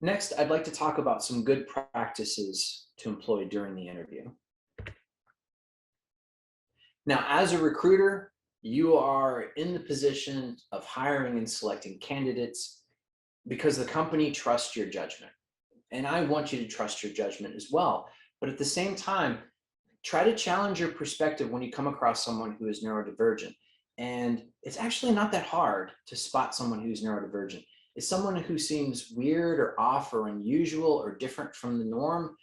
Next, I'd like to talk about some good practices to employ during the interview. Now, as a recruiter, you are in the position of hiring and selecting candidates because the company trusts your judgment. And I want you to trust your judgment as well. But at the same time, try to challenge your perspective when you come across someone who is neurodivergent. And it's actually not that hard to spot someone who's neurodivergent. It's someone who seems weird or off or unusual or different from the norm.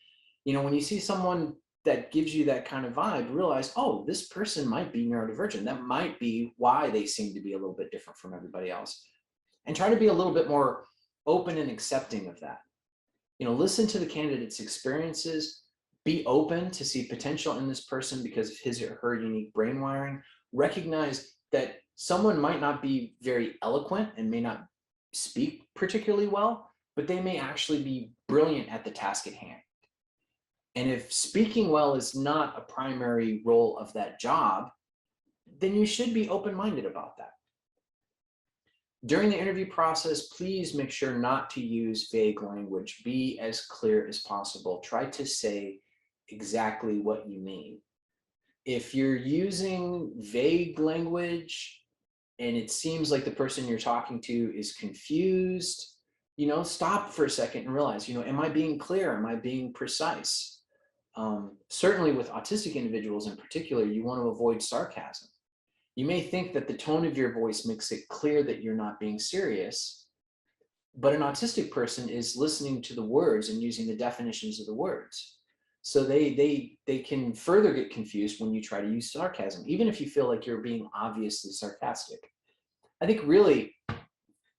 You know, when you see someone that gives you that kind of vibe, realize, oh, this person might be neurodivergent. That might be why they seem to be a little bit different from everybody else. And try to be a little bit more open and accepting of that. You know, listen to the candidate's experiences, be open to see potential in this person because of his or her unique brain wiring. Recognize that someone might not be very eloquent and may not speak particularly well, but they may actually be brilliant at the task at hand. And if speaking well is not a primary role of that job, then you should be open-minded about that. During the interview process, please make sure not to use vague language. Be as clear as possible. Try to say exactly what you mean. If you're using vague language and it seems like the person you're talking to is confused, you know, stop for a second and realize, you know, am I being clear? Am I being precise? Certainly with autistic individuals in particular, you want to avoid sarcasm. You may think that the tone of your voice makes it clear that you're not being serious, but an autistic person is listening to the words and using the definitions of the words. So they can further get confused when you try to use sarcasm, even if you feel like you're being obviously sarcastic. I think really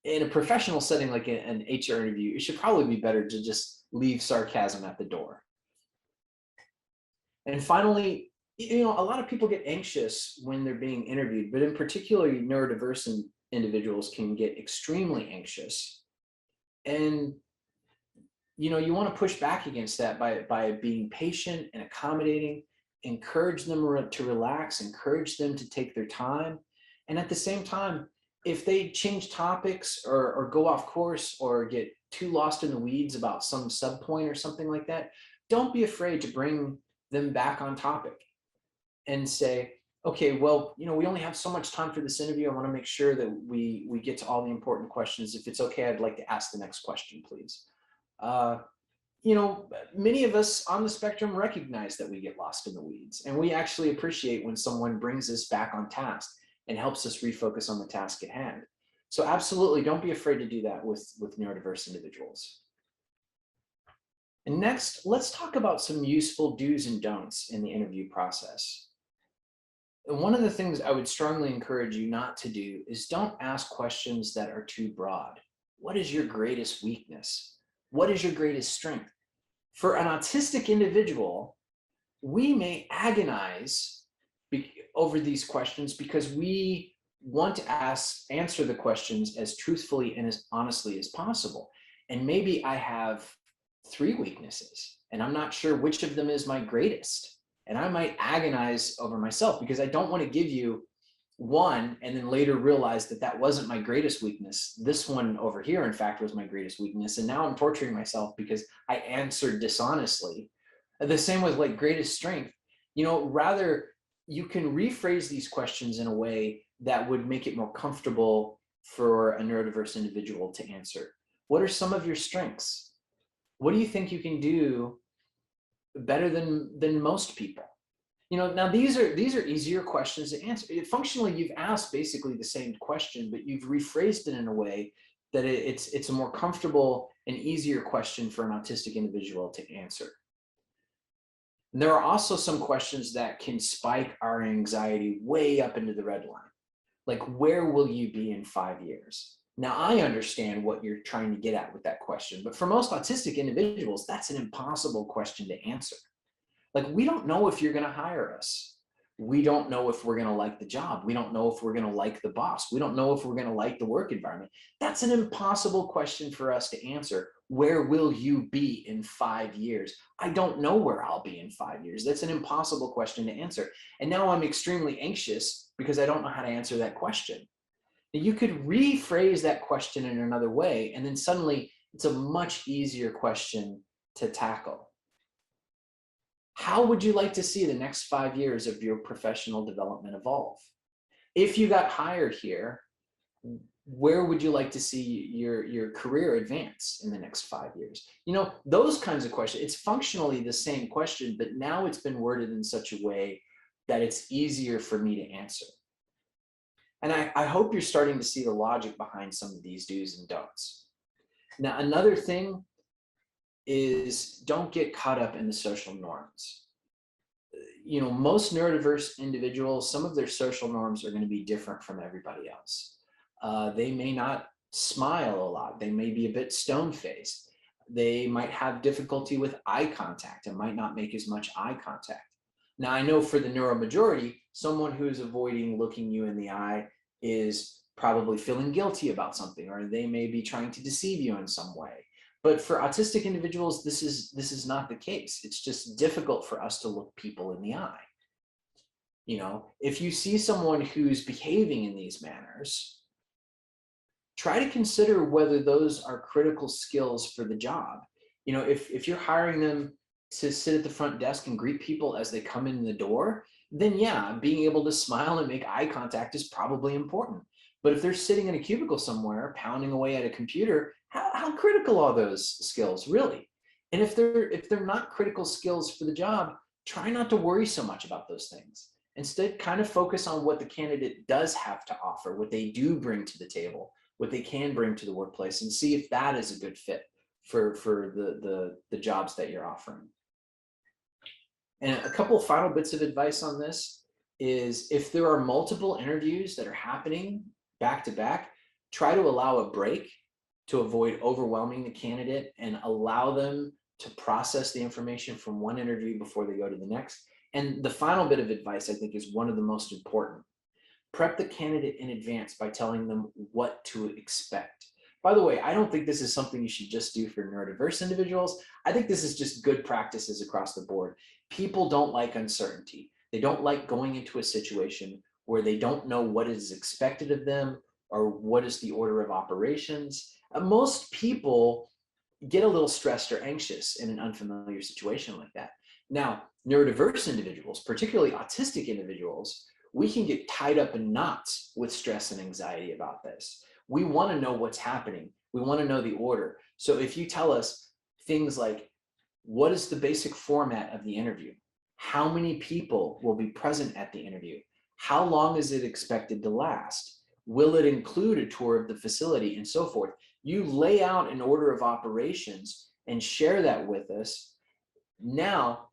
in a professional setting like an HR interview, it should probably be better to just leave sarcasm at the door. And finally, you know, a lot of people get anxious when they're being interviewed, but in particular, neurodiverse individuals can get extremely anxious. And, you know, you want to push back against that by being patient and accommodating, encourage them to relax, encourage them to take their time. And at the same time, if they change topics or go off course or get too lost in the weeds about some subpoint or something like that, don't be afraid to bring them back on topic and say, okay, well, you know, we only have so much time for this interview. I want to make sure that we get to all the important questions. If it's okay, I'd like to ask the next question, please. You know, many of us on the spectrum recognize that we get lost in the weeds, and we actually appreciate when someone brings us back on task and helps us refocus on the task at hand. So absolutely, don't be afraid to do that with neurodiverse individuals. And next, let's talk about some useful do's and don'ts in the interview process. And one of the things I would strongly encourage you not to do is don't ask questions that are too broad. What is your greatest weakness? What is your greatest strength? For an autistic individual, we may agonize over these questions because we want to answer the questions as truthfully and as honestly as possible. And maybe I have 3 weaknesses and I'm not sure which of them is my greatest. And I might agonize over myself because I don't want to give you one and then later realize that that wasn't my greatest weakness. This one over here, in fact, was my greatest weakness. And now I'm torturing myself because I answered dishonestly. The same with like greatest strength. You know, rather you can rephrase these questions in a way that would make it more comfortable for a neurodiverse individual to answer. What are some of your strengths? What do you think you can do better than most people? You know, now these are easier questions to answer. Functionally, you've asked basically the same question, but you've rephrased it in a way that it's a more comfortable and easier question for an autistic individual to answer. And there are also some questions that can spike our anxiety way up into the red line. Like, where will you be in 5 years? Now, I understand what you're trying to get at with that question, but for most autistic individuals, that's an impossible question to answer. Like, we don't know if you're going to hire us. We don't know if we're going to like the job. We don't know if we're going to like the boss. We don't know if we're going to like the work environment. That's an impossible question for us to answer. Where will you be in 5 years? I don't know where I'll be in 5 years. That's an impossible question to answer. And now I'm extremely anxious because I don't know how to answer that question. You could rephrase that question in another way, and then suddenly It's a much easier question to tackle. How would you like to see the next 5 years of your professional development evolve? If you got hired here, where would you like to see your career advance in the next 5 years? You know, those kinds of questions. It's functionally the same question, but now it's been worded in such a way that it's easier for me to answer. And I hope you're starting to see the logic behind some of these do's and don'ts. Now, another thing is don't get caught up in the social norms. You know, most neurodiverse individuals, some of their social norms are going to be different from everybody else. They may not smile a lot. They may be a bit stone-faced. They might have difficulty with eye contact and might not make as much eye contact. Now, I know for the neuromajority, someone who is avoiding looking you in the eye is probably feeling guilty about something, or they may be trying to deceive you in some way. But for autistic individuals, this is not the case. It's just difficult for us to look people in the eye. You know, if you see someone who's behaving in these manners, try to consider whether those are critical skills for the job. You know, if you're hiring them to sit at the front desk and greet people as they come in the door, then yeah, being able to smile and make eye contact is probably important. But if they're sitting in a cubicle somewhere, pounding away at a computer, how critical are those skills really? And if they're not critical skills for the job, try not to worry so much about those things. Instead, kind of focus on what the candidate does have to offer, what they do bring to the table, what they can bring to the workplace, and see if that is a good fit for the jobs that you're offering. And a couple of final bits of advice on this is if there are multiple interviews that are happening back to back, try to allow a break to avoid overwhelming the candidate and allow them to process the information from one interview before they go to the next. And the final bit of advice, I think, is one of the most important. Prep the candidate in advance by telling them what to expect. By the way, I don't think this is something you should just do for neurodiverse individuals. I think this is just good practices across the board. People don't like uncertainty. They don't like going into a situation where they don't know what is expected of them or what is the order of operations. Most people get a little stressed or anxious in an unfamiliar situation like that. Now, neurodiverse individuals, particularly autistic individuals, we can get tied up in knots with stress and anxiety about this. We want to know what's happening. We want to know the order. So if you tell us things like, what is the basic format of the interview? How many people will be present at the interview? How long is it expected to last? Will it include a tour of the facility and so forth? You lay out an order of operations and share that with us. Now,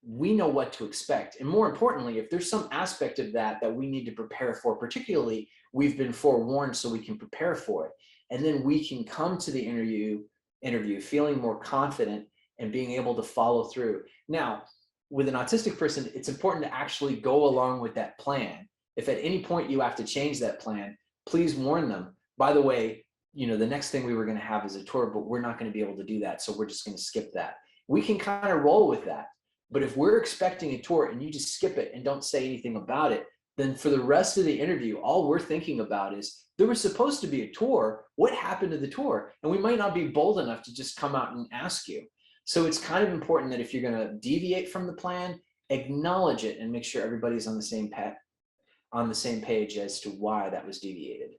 we know what to expect. And more importantly, if there's some aspect of that that we need to prepare for, particularly, we've been forewarned so we can prepare for it. And then we can come to the interview feeling more confident and being able to follow through. Now, with an autistic person, it's important to actually go along with that plan. If at any point you have to change that plan, please warn them. By the way, you know, the next thing we were going to have is a tour, but we're not going to be able to do that. So we're just going to skip that. We can kind of roll with that. But if we're expecting a tour and you just skip it and don't say anything about it, then for the rest of the interview, all we're thinking about is there was supposed to be a tour. What happened to the tour? And we might not be bold enough to just come out and ask you. So it's kind of important that if you're going to deviate from the plan, acknowledge it and make sure everybody's on the same page as to why that was deviated.